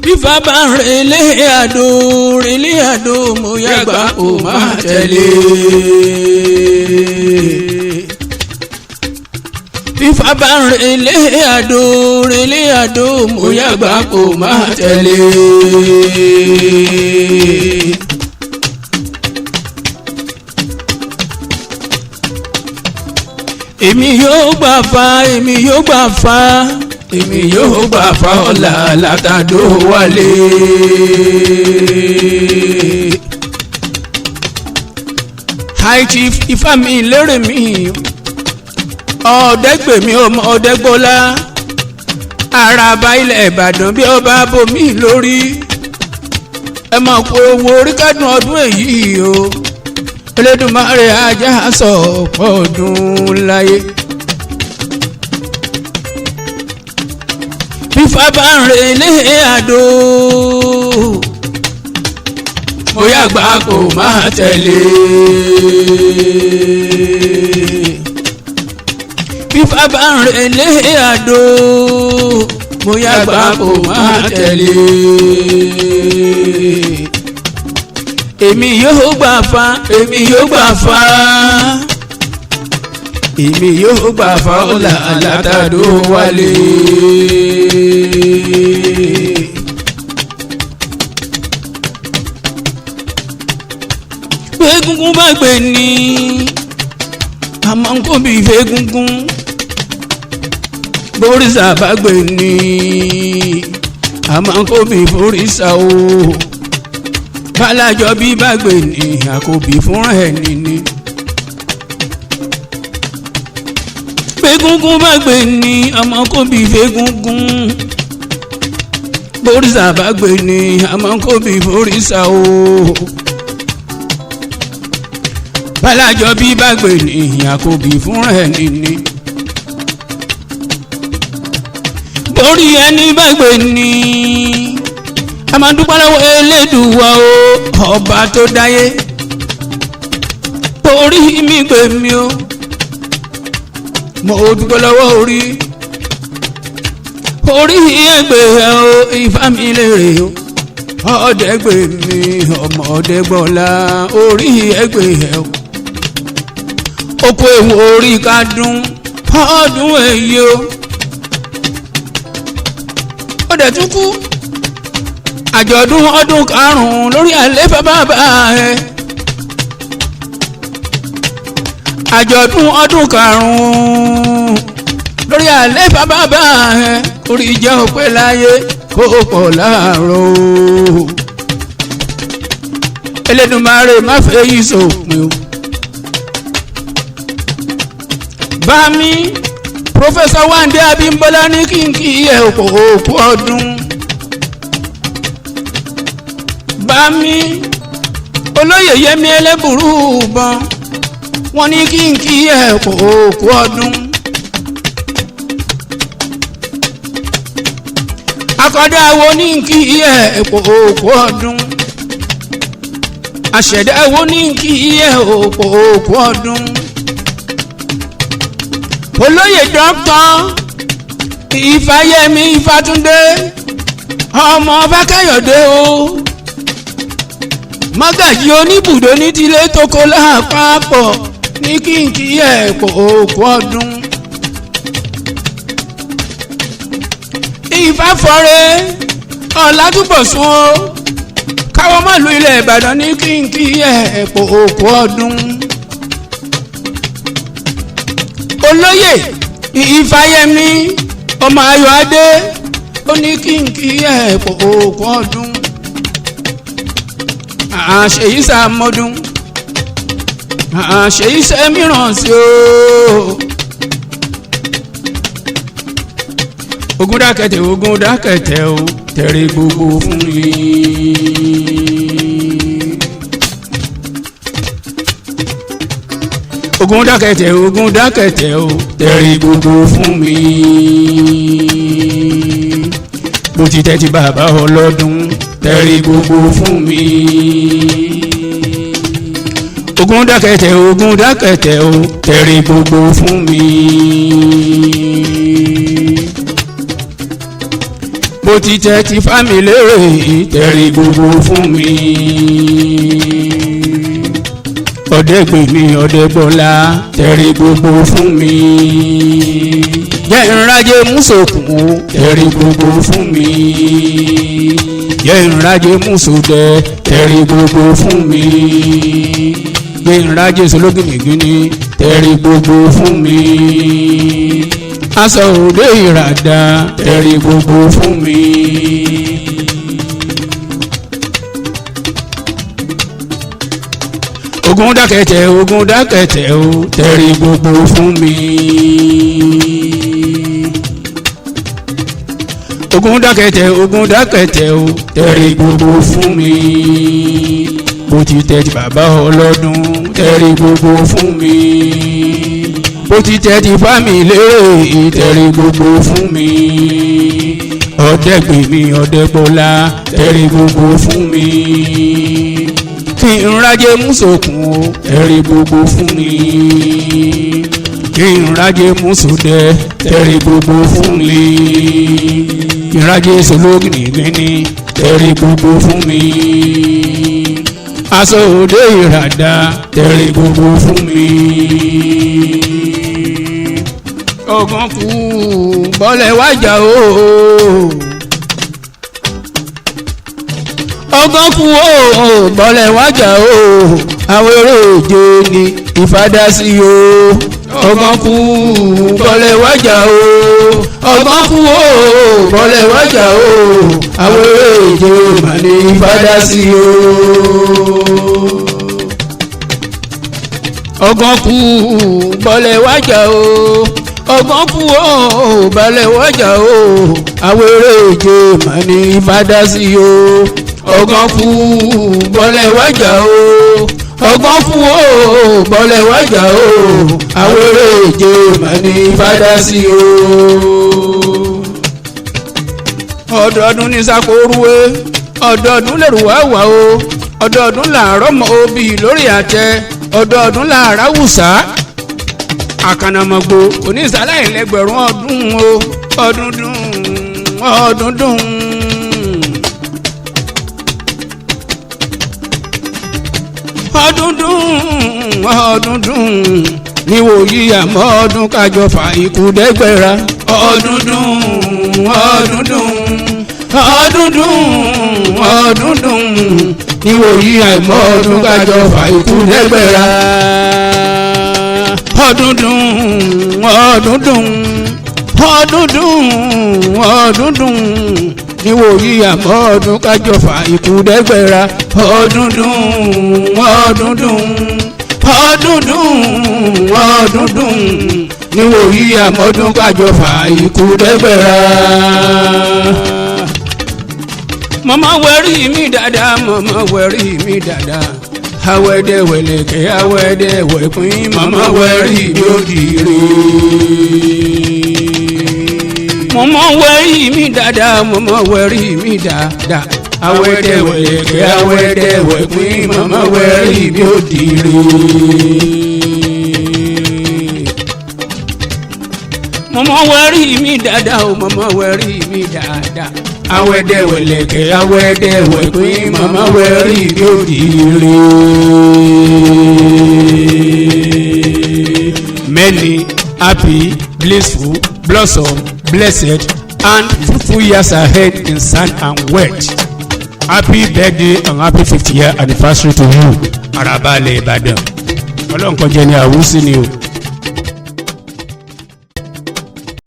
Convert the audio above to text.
Bífá bá ń relé àdó mo yàgbá kò má tẹ̀lé. Bífá bá ń relé àdó mo yàgbá kò má tẹ̀lé. Èmi yóò gbà fa, èmi yóò gbà fa, èmi yóò gbà fa ọ̀la látàdó wálé. High Chief Ifámi lérè mi ọ̀ọ́dẹ́gbèmí ọmọ ọ̀ọ́dẹ́gbọ́lá Araba ilẹ̀ Ìbàdàn bí ọba bomi lórí ẹ máa kó owó orí kádùn ọdún èyí o. Elédùmarè ajá sọ ọ̀pọ̀ ọdún láyé. Bífá bá ń relé àdó mo yàgbá kò má tẹ̀lé. Bífá bá ń relé àdó mo yàgbá kò má tẹ̀lé. Èmi yóò gbà fa, èmi yóò gbà fa, èmi yóò gbà fa ọ̀la látàdó wálé. Egungun bá gbé ní àmọ́ ń kó bí egungun, bórìṣà bá gbé ní àmọ́ ń kó bí bórìṣà o. Bálájọ bí bá gbé ní àkóbí fún ẹni ni. Egungun bá gbé ní àmọ́ kó bí egungun, bórìṣà bá gbé ní àmọ́ kó bí bórìṣà o. Bálájọ bí bá gbé ní àkóbí fún ẹni ni. Borí ẹni bá gbé ní a máa dúpẹ́ lọ́wọ́ Elédùwà o ọba tó dáyé. Orí mi gbé mi o mo dúpẹ́ lọ́wọ́ orí ẹgbẹ́ o Ifámi lérè o ọ̀ọ́dẹ́gbẹ́ mi ọmọ ọ̀ọ́dẹ́gbọ́lá orí ẹgbẹ́ o. Oko ewu orí kádùn ọdún èyí o ó dẹ̀ tún kú. Àjọ̀dún ọdún karùn-ún lórí àléfà bàbá ẹ̀. Àjọ̀dún ọdún karùn-ún lórí àléfà bàbá ẹ̀. Orí jẹ́ òpè láyé kó pọ̀ láàárọ̀. Elédùmarè má fẹ́ yí sópin o. Bámi Professor Wande Abímbọ́lá ní kínkì ẹ̀ òkú ọdún. Bámi olóyè Yẹmí Ẹlẹ́bùrú bọ́n wọ́n ní kínkì ẹ̀ òkú ọdún. Akọ́dá wo ní kí ẹ̀ òkú ọdún. Àṣẹ̀dá wo ní kí ẹ̀ òkú ọdún. Olóyè dókítà Ifáyẹmí Ifátúndé ọmọ Fákáyọ̀dé o. Mágàjí oníbùdó ní tilé tókó láàpapọ̀ ní kínkì ẹ̀pọ̀ òkú ọdún. Ìfáfọ́rẹ́ Ọ̀làtúbọ̀sún o káwọ́ mọ́lú ilẹ̀ Ìbàdàn ní kínkì ẹ̀pọ̀ òkú ọdún. Olóyè Ifáyẹmí ọmọ Ayọ̀adé ó ní kínkì ẹ̀pọ̀ òkú ọdún. Àṣeyí sàmọ́dún àṣeyí sẹ́mìíràn sí o. Ogun dákẹ̀tẹ̀ o tẹ̀rí gbogbo fún mi. Ogun dákẹ̀tẹ̀ o tẹ̀rí gbogbo fún mi. Mo ti tẹ́tí bàbá ọlọ́dún tẹ̀rí gbogbo fún mi. Ogun dákẹ̀tẹ̀ o tẹ̀rí gbogbo fún mi. ti tẹ́ ti fámi lérè tẹ̀rí gbogbo fún mi. Ọ̀dẹ́gbèmí Ọ̀dẹ́gbọ́lá tẹ̀rí gbogbo fún mi. Jẹ́ ìrìnàjò mùsòkùn tẹ̀rí gbogbo fún mi. Jẹ́ ìrìnàjò mùsòdẹ tẹ̀rí gbogbo fún mi. Jẹ́ ìrìnàjò sọlọ́gìnìgìnì tẹ̀rí gbogbo fún mi. Aṣọ òde ìràdá tẹ̀rí gbogbo fún mi. Ogun dákẹ̀tẹ̀ o tẹ̀rí gbogbo fún mi. Ogun dákẹ̀tẹ̀ o tẹ̀rí gbogbo fún mi. Bó ti tẹ́ ti bàbá ọlọ́dún tẹ̀rí gbogbo fún mi. Bó ti tẹ́ ti fámi lérè tẹ̀rí gbogbo fún mi. Ọ̀dẹ́gbèmí Ọ̀dẹ́gbọ́lá tẹ̀rí gbogbo fún mi. Kí n rájé mùsòkùn tẹ̀rí gbogbo fún mi. Kí n rájé mùsòdẹ tẹ̀rí gbogbo fún mi. Kí n rájé sọlọ́gìnìgìnì tẹ̀rí gbogbo fún mi. Aṣọ òde ìràdá tẹ̀rí gbogbo fún mi. Ọ̀gán kú bọ́lẹ̀ wájà o. Ọ̀gán kú o bọ́lẹ̀ wájà o. Àwọn eré òjò ni ìfádásí o. Ọ̀gán kú bọ́lẹ̀ wájà o. Ọ̀gán kú o bọ́lẹ̀ wájà o. Àwọn eré òjò mà ní ìfádásí o. Ọ̀gán kú bọ́lẹ̀ wájà o. Ọ̀gán kú o bọ́lẹ̀ wájà o. Àwọn eré òjò mà ní ìfádásí o. Ọ̀gán kú bọ́lẹ̀ wájà o. Ọ̀gán kú o bọ́lẹ̀ wájà o. Àwọn eré òjò mà ní ìfádásí o. Ọdọọdún ní sakoruwe, ọdọọdún lèrò wá wà o. Ọdọọdún làárọ̀ mọ́ obì lórí àtẹ. Ọdọọdún làárá wùsà. Àkànnàmọ̀gbò onísàlàyé lẹ́gbẹ̀rún ọdún o. Ọdún dùn ọdún dùn. Ọdún dùn ọdún dùn. Níwòyí àmọ́ ọdún kájọ fà ikú dẹ́gbẹ̀ra. Ọdún dùn ọdún dùn. Ọdún dùn ọdún dùn. Níwòyí àmọ́ ọdún kájọ fà ikú dẹ́gbẹ̀ra. Ọdún dùn ọdún dùn. Ọdún dùn ọdún dùn. Níwòyí àmọ́ ọdún kájọ fà ikú dẹ́gbẹ̀ra. Ọdún dùn ọdún dùn. Ọdún dùn ọdún dùn. Níwòyí àmọ́ ọdún kájọ fà ikú dẹ́gbẹ̀ra. Mama wẹ̀rí mi dáadáa, mama wẹ̀rí mi dáadáa. Awẹ́dẹ́ wẹ̀lẹ̀kẹ́ awẹ́dẹ́ wẹ̀pín, mama wẹ̀rí mi ó dìre. Mama wẹ̀rí mi dáadáa, mama wẹ̀rí mi dáadáa. Awẹ́dẹ́ wẹ̀lẹ̀kẹ́ awẹ́dẹ́ wẹ̀pín, mama wẹ̀rí mi ó dìre. Mama wẹ̀rí mi dáadáa o, mama wẹ̀rí mi dáadáa. Awẹ́dẹ́ wẹ̀lẹ̀kẹ́ awẹ́dẹ́ wẹ̀pín, mama wẹ̀rí mi ó dìre. Many happy, blissful, blossom, blessed and fruitful years ahead in sound and wealth. Happy birthday and happy 50th year anniversary to you. Araba Ibadan. Ọlọ́run kan jẹ́ ní àwùsí ni o.